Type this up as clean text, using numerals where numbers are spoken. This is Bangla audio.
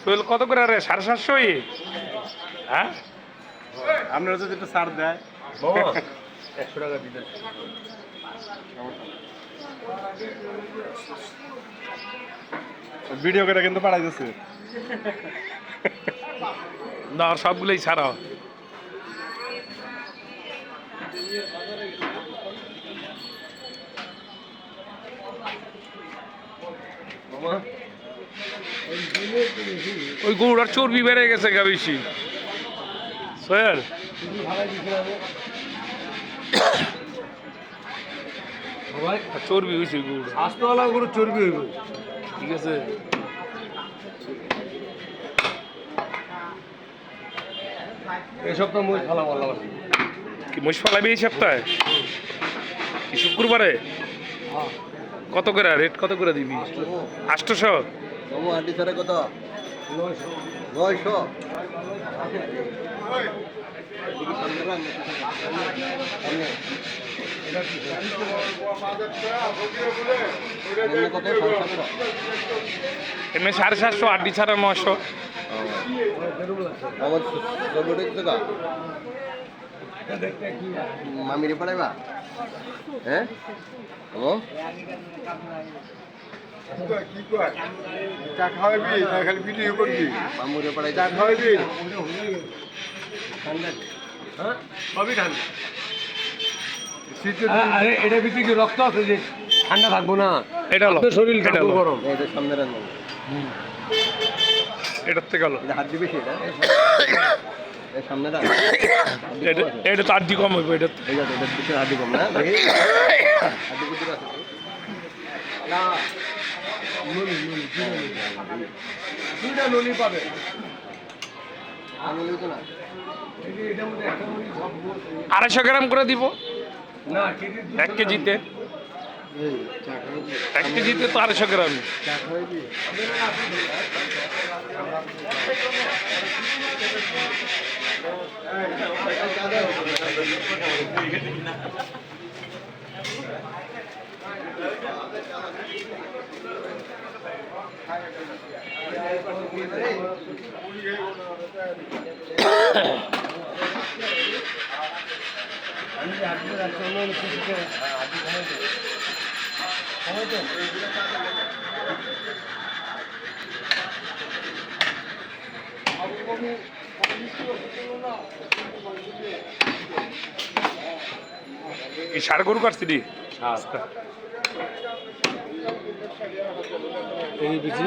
সোহেল কত করে রে? 750? হ্যাঁ, আপনারা যদি একটু ছাড় দেয় 100 টাকা দিতে। ভিডিও করে কিন্তু পাঠাই যাচ্ছে না, আর সবগুলোই ছাড়া। ওই গরুটার চর্বি বেড়ে গেছে গা বেশি সোহেল। চর্বি হয়েছে গরু, স্বাস্থ্যওয়ালা গরু চর্বি হইব। ঠিক আছে। এই সপ্তাহ মই খালাম আল্লাহ। কি মোষ ফালাবি এই সপ্তাহে? কি শুক্রবারে? কত করে রেট? কত করে দিবি? 800? হাড্ডি ছাড়া কত? 900। এমনি 750, আড্ডি ছাড়া 900। মামিরে পাঠাইবা? হ্যাঁ চা খাওয়াবি না খালি ভিডিও করবি? মামুরে পাঠাই চা খাওয়াবি? সবই ঠান্ডা। আরে এটা ভিতরে কি রক্ত আছে যে ঠান্ডা থাকবো না? এটা হলো শরীর এটা হলো গরম। এটা সামনে রান্না। এটার থেকে হলো হাত দিবে সেটা সামনে এটা তো আড্ডি কম হইব। এটা হাড্ডি কম না? নলি পাবে 250 গ্রাম করে দিব 1 কেজিতে। 1 কেজিতে তো 250 গ্রাম। এই ষাড় গরু কাটছি রে এই বিচি